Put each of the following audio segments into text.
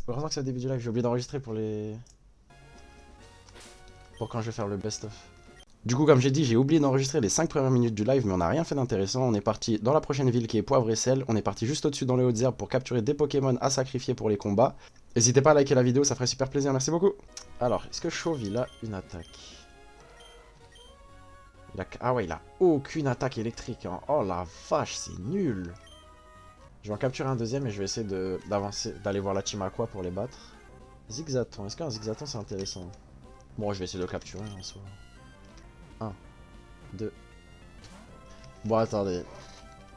Heureusement que c'est au début du live, j'ai oublié d'enregistrer pour les... Pour quand je vais faire le best-of. Du coup, comme j'ai dit, j'ai oublié d'enregistrer les 5 premières minutes du live, mais on n'a rien fait d'intéressant. On est parti dans la prochaine ville qui est Poivre et Sel. On est parti juste au-dessus dans les hautes herbes pour capturer des Pokémon à sacrifier pour les combats. N'hésitez pas à liker la vidéo, ça ferait super plaisir, merci beaucoup. Alors, est-ce que Chauve, il a une attaque? Ah ouais, il a aucune attaque électrique, hein. Oh la vache, c'est nul. Je vais en capturer un deuxième et je vais essayer d'avancer, d'aller voir la team Aqua pour les battre. Zigzaton, est-ce qu'un Zigzaton c'est intéressant? Bon, je vais essayer de le capturer en soi. 1, 2. Bon, attendez.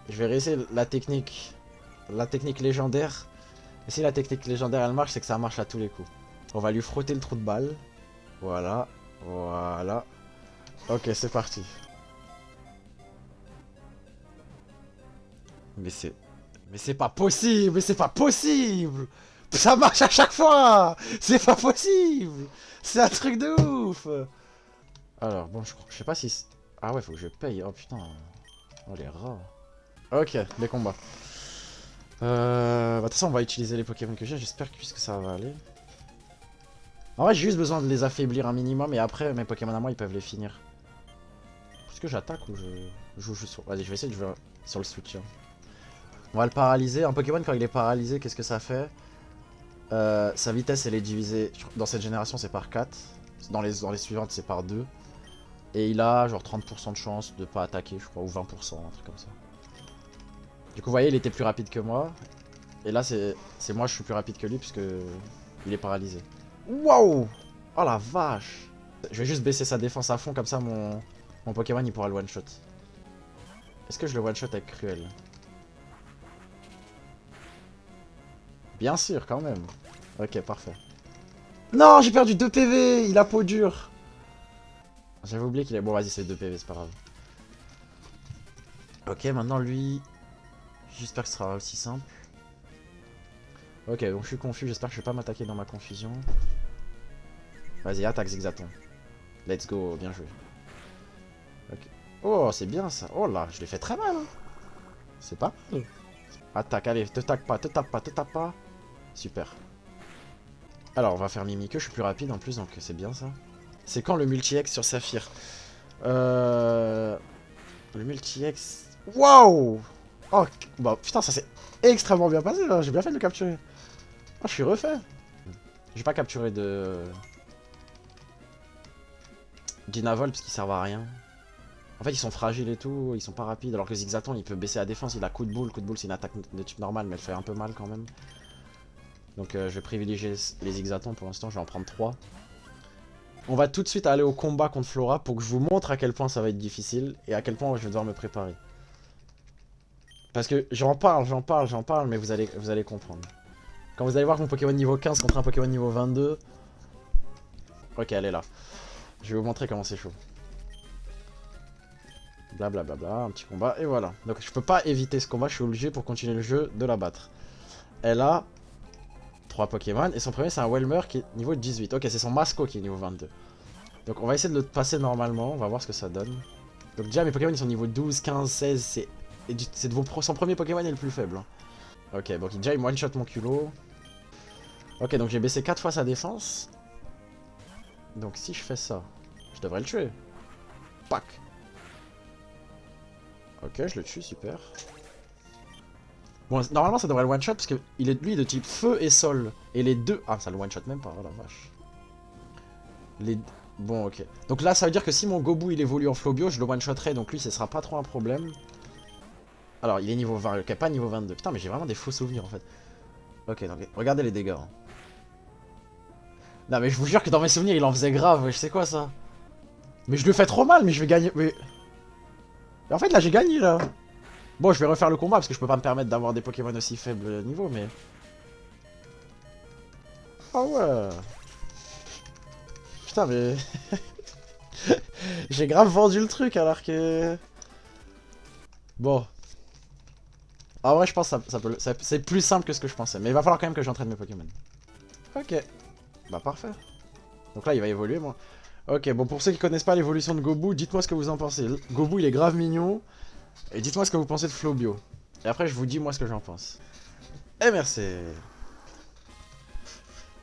Je vais réessayer la technique. La technique légendaire. Et si la technique légendaire elle marche, c'est que ça marche à tous les coups. On va lui frotter le trou de balle. Voilà. Voilà. Ok, c'est parti. Mais c'est... Mais c'est pas possible! Mais c'est pas possible! Ça marche à chaque fois! C'est pas possible! C'est un truc de ouf! Alors, bon, je sais pas si... Ah ouais, faut que je paye. Oh putain. Oh les rats. Ok, les combats. De toute façon, on va utiliser les Pokémon que j'ai. J'espère que puisque ça va aller. En vrai, j'ai juste besoin de les affaiblir un minimum. Et après, mes Pokémon à moi, ils peuvent les finir. Est-ce que j'attaque ou je joue juste sur... Vas-y, je vais essayer de jouer sur le switch. Hein. On va le paralyser. Un Pokémon, quand il est paralysé, qu'est-ce que ça fait? Sa vitesse, elle est divisée... Dans cette génération, c'est par 4. Dans les suivantes, c'est par 2. Et il a genre 30% de chance de pas attaquer, je crois. Ou 20%, un truc comme ça. Du coup, vous voyez, il était plus rapide que moi. Et là, c'est moi, je suis plus rapide que lui, puisque il est paralysé. Waouh! Oh la vache! Je vais juste baisser sa défense à fond, comme ça, mon Pokémon, il pourra le one-shot. Est-ce que je le one-shot avec Cruel? Bien sûr, quand même. Ok, parfait. Non, j'ai perdu 2 PV! Il a peau dure! J'avais oublié qu'il est... Bon, vas-y, c'est 2 PV, c'est pas grave. Ok, maintenant, lui... J'espère que ce sera aussi simple. Ok, donc je suis confus, j'espère que je vais pas m'attaquer dans ma confusion. Vas-y, attaque Zigzaton. Let's go, bien joué. Ok. Oh, c'est bien ça. Oh là, je l'ai fait très mal. Hein. C'est pas mal. Attaque, allez, te tape pas, te tape pas, te tape pas. Super. Alors, on va faire Mimikyu, je suis plus rapide en plus, donc c'est bien ça. C'est quand le multi-X sur Saphir? Le multi-X... Waouh! Oh, bah putain, ça s'est extrêmement bien passé là, j'ai bien fait de le capturer. Oh, je suis refait. Je vais pas capturer de... Dynavol parce qu'ils servent à rien. En fait, ils sont fragiles et tout, ils sont pas rapides. Alors que Zigzaton, il peut baisser la défense, il a coup de boule. Coup de boule, c'est une attaque de type normal, mais elle fait un peu mal quand même. Donc je vais privilégier les Zigzatons pour l'instant, je vais en prendre 3. On va tout de suite aller au combat contre Flora pour que je vous montre à quel point ça va être difficile et à quel point je vais devoir me préparer. Parce que j'en parle, mais vous allez comprendre. Quand vous allez voir mon Pokémon niveau 15 contre un Pokémon niveau 22... Ok, elle est là. Je vais vous montrer comment c'est chaud. Blablabla, bla bla bla, un petit combat, et voilà. Donc je peux pas éviter ce combat, je suis obligé pour continuer le jeu de la battre. Elle a 3 Pokémon, et son premier c'est un Welmer qui est niveau 18. Ok, c'est son Masco qui est niveau 22. Donc on va essayer de le passer normalement, on va voir ce que ça donne. Donc déjà mes Pokémon ils sont niveau 12, 15, 16, c'est son premier Pokémon est le plus faible. Hein. Ok, donc déjà il me one-shot mon culot. Ok, donc j'ai baissé 4 fois sa défense. Donc si je fais ça, je devrais le tuer. Pac. Ok, je le tue, super. Bon, normalement ça devrait le one-shot parce que il est lui de type feu et sol. Et les deux... Ah, ça le one-shot même pas, oh la vache. Les... Bon, ok. Donc là, ça veut dire que si mon Gobu il évolue en Flobio, je le one-shotterai. Donc lui, ce sera pas trop un problème. Alors, il est niveau 20, ok, pas niveau 22. Putain, mais j'ai vraiment des faux souvenirs en fait. Ok, donc regardez les dégâts. Hein. Non, mais je vous jure que dans mes souvenirs, il en faisait grave. Je sais quoi ça? Mais je le fais trop mal, mais je vais gagner. Mais en fait, là, j'ai gagné là. Bon, je vais refaire le combat parce que je peux pas me permettre d'avoir des Pokémon aussi faibles niveau, mais... Ah ouais. Putain, mais... J'ai grave vendu le truc alors que... Bon. En vrai, je pense que c'est plus simple que ce que je pensais. Mais il va falloir quand même que j'entraîne mes Pokémon. Ok. Bah parfait. Donc là, il va évoluer, moi. Ok, bon, pour ceux qui connaissent pas l'évolution de Gobu, dites-moi ce que vous en pensez. Gobu, il est grave mignon. Et dites-moi ce que vous pensez de Flobio. Et après, je vous dis moi ce que j'en pense. Et merci.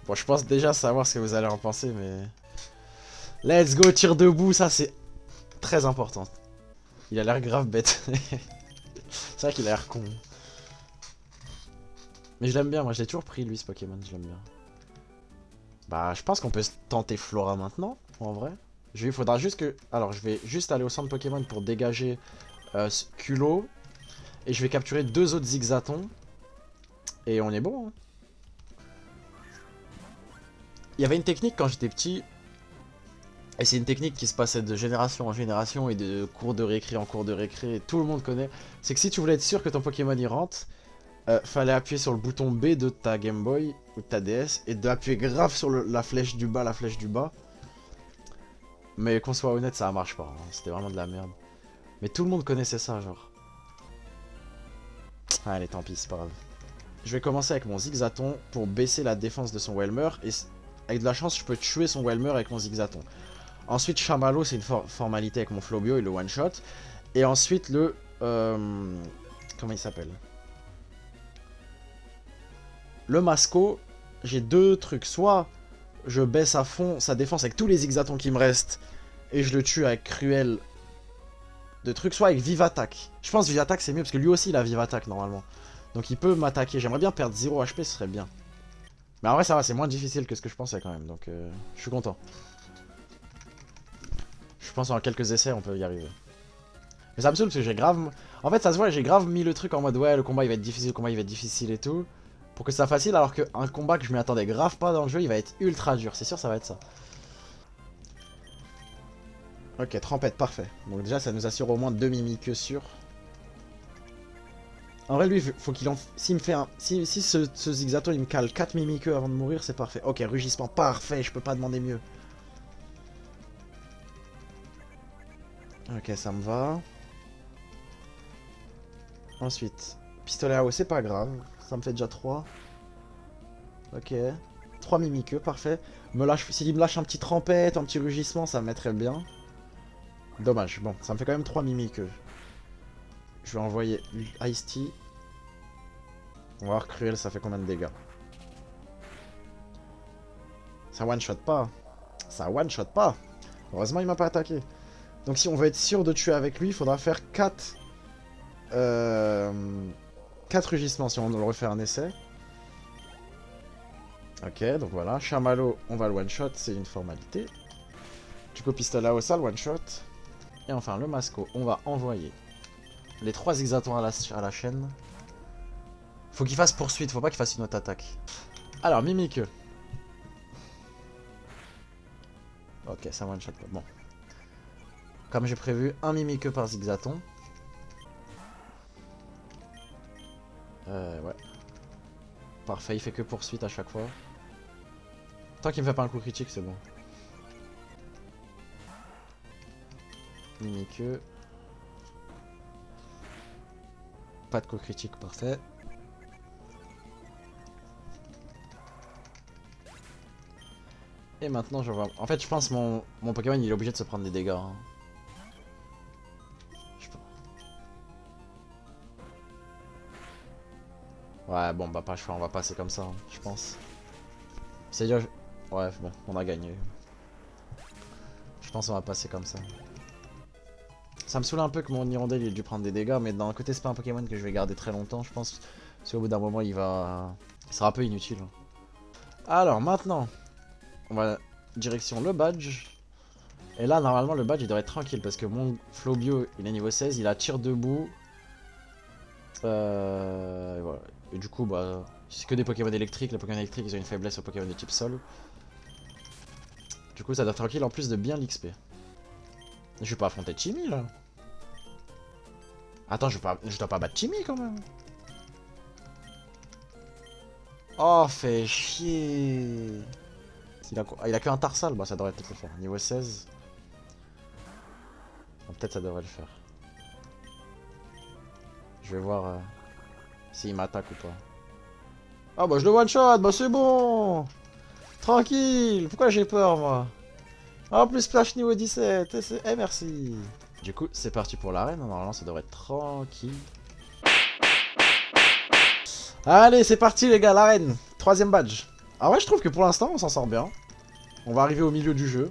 Bon, je pense déjà savoir ce que vous allez en penser, mais... Let's go, tir debout, ça c'est très important. Il a l'air grave bête. C'est vrai qu'il a l'air con. Mais je l'aime bien, moi je l'ai toujours pris lui ce Pokémon, je l'aime bien. Bah je pense qu'on peut tenter Flora maintenant, en vrai. Il faudra juste que... Alors je vais juste aller au centre Pokémon pour dégager Culot. Et je vais capturer 2 autres Zigzatons. Et on est bon. Hein. Il y avait une technique quand j'étais petit. Et c'est une technique qui se passait de génération en génération et de cours de récré en cours de récré. Et tout le monde connaît. C'est que si tu voulais être sûr que ton Pokémon y rentre, fallait appuyer sur le bouton B de ta Game Boy ou de ta DS. Et d'appuyer grave sur la flèche du bas, Mais qu'on soit honnête, ça marche pas. Hein. C'était vraiment de la merde. Mais tout le monde connaissait ça, genre. Allez, tant pis, c'est pas grave. Je vais commencer avec mon Zigzaton pour baisser la défense de son Welmer. Et avec de la chance, je peux tuer son Welmer avec mon Zigzaton. Ensuite, Chamallow, c'est une formalité avec mon Flobio et le one-shot. Et ensuite, le... comment il s'appelle? Le Masco, j'ai 2 trucs. Soit je baisse à fond sa défense avec tous les Zigzatons qui me restent et je le tue avec Cruel de trucs, soit avec Vive Attaque. Je pense Vive Attaque c'est mieux parce que lui aussi il a Vive Attaque normalement. Donc il peut m'attaquer. J'aimerais bien perdre 0 HP, ce serait bien. Mais en vrai ça va, c'est moins difficile que ce que je pensais quand même. Donc je suis content. Je pense en quelques essais on peut y arriver. Mais ça me saoule parce que j'ai grave... En fait ça se voit, j'ai grave mis le truc en mode ouais le combat il va être difficile, le combat il va être difficile et tout. Pour que ça soit facile alors qu'un combat que je m'y attendais grave pas dans le jeu il va être ultra dur. C'est sûr ça va être ça. Ok, trempette, parfait. Donc déjà ça nous assure au moins 2 Mimikyu sûrs. En vrai lui faut qu'il en... S'il me fait un... Si ce Zigzaton il me cale 4 Mimikyu avant de mourir c'est parfait. Ok, rugissement, parfait, je peux pas demander mieux. Ok, ça me va. Ensuite, pistolet à eau, c'est pas grave. Ça me fait déjà 3. Ok. 3 Mimikyu, parfait. S'il me lâche un petit trempette, un petit rugissement, ça me mettrait bien. Dommage. Bon, ça me fait quand même 3 Mimikyu. Je vais envoyer Ice-T. On va voir Cruel, ça fait combien de dégâts. Ça one-shot pas. Ça one-shot pas. Heureusement, il m'a pas attaqué. Donc si on veut être sûr de tuer avec lui, il faudra faire 4... 4 rugissements si on le refait un essai. Ok, donc voilà. Chamallow, on va le one-shot, c'est une formalité. Du coup, pistolet à ça, le one-shot. Et enfin, le Masco, on va envoyer les 3 Zigzatons à la chaîne. Faut qu'il fasse poursuite, faut pas qu'il fasse une autre attaque. Alors, Mimikyu. Ok, ça one-shot pas. Bon. Comme j'ai prévu, un Mimikyu par Zigzaton. Ouais. Parfait, il fait que poursuite à chaque fois. Tant qu'il me fait pas un coup critique, c'est bon. Mimikyu. Pas de coup critique, parfait. Et maintenant, je vois... En fait, je pense que mon Pokémon, il est obligé de se prendre des dégâts. Hein. Ouais, bon, bah pas choix, on va passer comme ça, hein, je pense. C'est dire... Ouais, bon, on a gagné. Je pense qu'on va passer comme ça. Ça me saoule un peu que mon Hirondelle il ait dû prendre des dégâts, mais d'un côté, c'est pas un Pokémon que je vais garder très longtemps, je pense. Parce qu'au bout d'un moment, il sera un peu inutile. Alors, maintenant, on va direction le badge. Et là, normalement, le badge, il devrait être tranquille, parce que mon Flobio, il est niveau 16, il a tir debout. Et voilà. Et du coup, bah, c'est que des Pokémon électriques. Les Pokémon électriques, ils ont une faiblesse aux Pokémon de type sol. Du coup, ça doit être tranquille en plus de bien l'XP. Je vais pas affronter Chimmy là. Attends, je dois pas battre Chimmy quand même. Oh, fait chier. Il a que un Tarsal, bah ça devrait peut-être le faire. Niveau 16. Bon, peut-être ça devrait le faire. Je vais voir s'il m'attaque ou pas. Ah bah je le one shot, bah c'est bon. Tranquille, pourquoi j'ai peur moi? En plus Splash niveau 17, eh merci. Du coup c'est parti pour l'arène, normalement ça devrait être tranquille. Allez c'est parti les gars, l'arène. 3ème badge. Ah ouais, je trouve que pour l'instant, on s'en sort bien. On va arriver au milieu du jeu.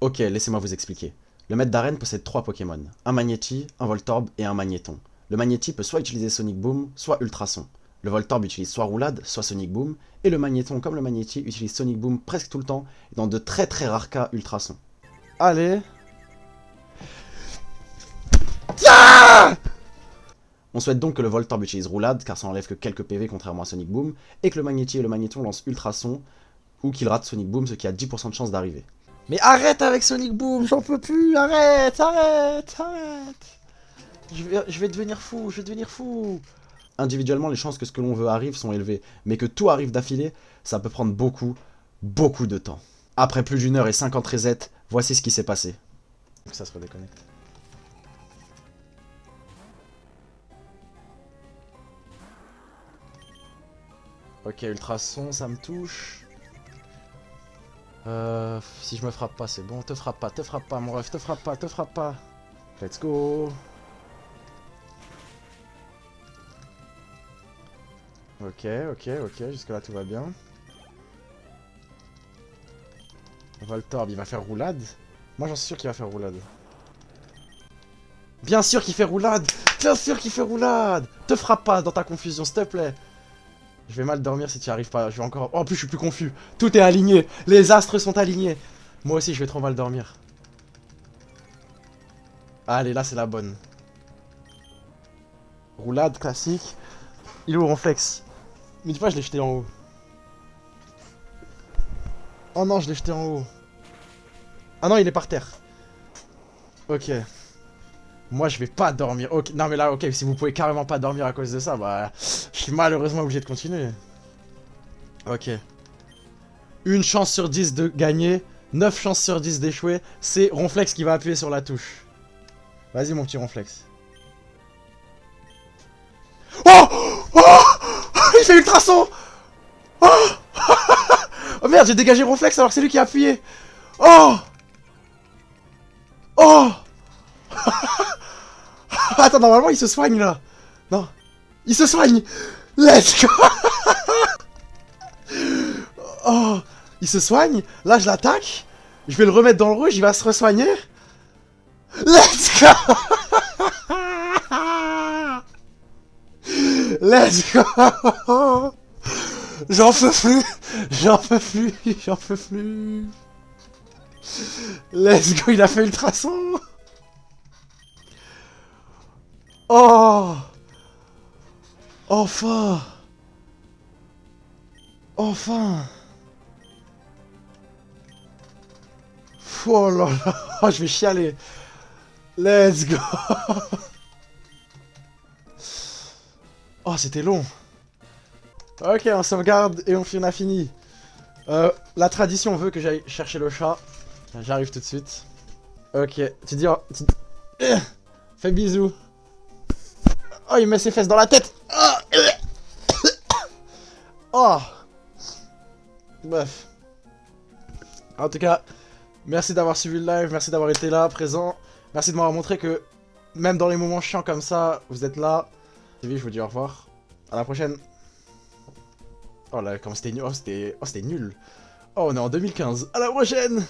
Ok, laissez-moi vous expliquer. Le maître d'arène possède 3 Pokémon. Un Magnéti, un Voltorb et un Magnéton. Le Magnéti peut soit utiliser Sonic Boom, soit Ultrason. Le Voltorb utilise soit Roulade, soit Sonic Boom. Et le Magnéton, comme le Magnéti, utilise Sonic Boom presque tout le temps, et dans de très très rares cas Ultrason. Allez. Ah, on souhaite donc que le Voltorb utilise Roulade, car ça enlève que quelques PV contrairement à Sonic Boom, et que le Magnéti et le Magnéton lancent Ultrason, ou qu'il rate Sonic Boom, ce qui a 10% de chance d'arriver. Mais arrête avec Sonic Boom, j'en peux plus, arrête. Je vais devenir fou. Individuellement, les chances que ce que l'on veut arrive sont élevées, mais que tout arrive d'affilée, ça peut prendre beaucoup de temps. Après plus d'une heure et 50 resets, voici ce qui s'est passé. Ça se redéconnecte. Ok, Ultrason, ça me touche. Si je me frappe pas, c'est bon. Te frappe pas, mon ref, te frappe pas. Let's go. Ok, jusque là tout va bien. Voltorb, il va faire roulade. Moi j'en suis sûr qu'il va faire roulade. Bien sûr qu'il fait roulade. Te frappe pas dans ta confusion, s'il te plaît. Je vais mal dormir si tu n'y arrives pas. Je vais encore... Oh, en plus, je suis plus confus. Tout est aligné. Les astres sont alignés. Moi aussi, je vais trop mal dormir. Allez, là, c'est la bonne. Roulade classique. Il est où, Ronflex? Mais dis pas, je l'ai jeté en haut. Oh non, je l'ai jeté en haut. Ah non, il est par terre. Ok. Moi, je vais pas dormir. Ok. Non, mais là, ok, si vous pouvez carrément pas dormir à cause de ça, bah... Je suis malheureusement obligé de continuer. Ok. Une chance sur 10 de gagner, 9 chances sur 10 d'échouer. C'est Ronflex qui va appuyer sur la touche. Vas-y, mon petit Ronflex. Oh, oh, il fait Ultrason. Oh, oh merde, j'ai dégagé Ronflex alors que c'est lui qui a appuyé. Oh, oh. Attends, normalement, il se soigne, là. Non. Il se soigne. Let's go. Oh, il se soigne. Là, je l'attaque. Je vais le remettre dans le rouge. Il va se re-soigner. Let's go. Let's go. J'en peux plus. Let's go, il a fait Ultrason. Oh. Enfin. Oh là là, je vais chialer. Let's go. Oh, c'était long. Ok, on sauvegarde et on a fini. La tradition veut que j'aille chercher le chat. J'arrive tout de suite. Ok, tu dis... Fais bisous. Oh, il met ses fesses dans la tête. Oh. Bref. En tout cas, merci d'avoir suivi le live, merci d'avoir été là, présent. Merci de m'avoir montré que, même dans les moments chiants comme ça, vous êtes là. Je vous dis au revoir. À la prochaine. Oh là, comme c'était nul. Oh, c'était nul. Oh, on est en 2015. À la prochaine.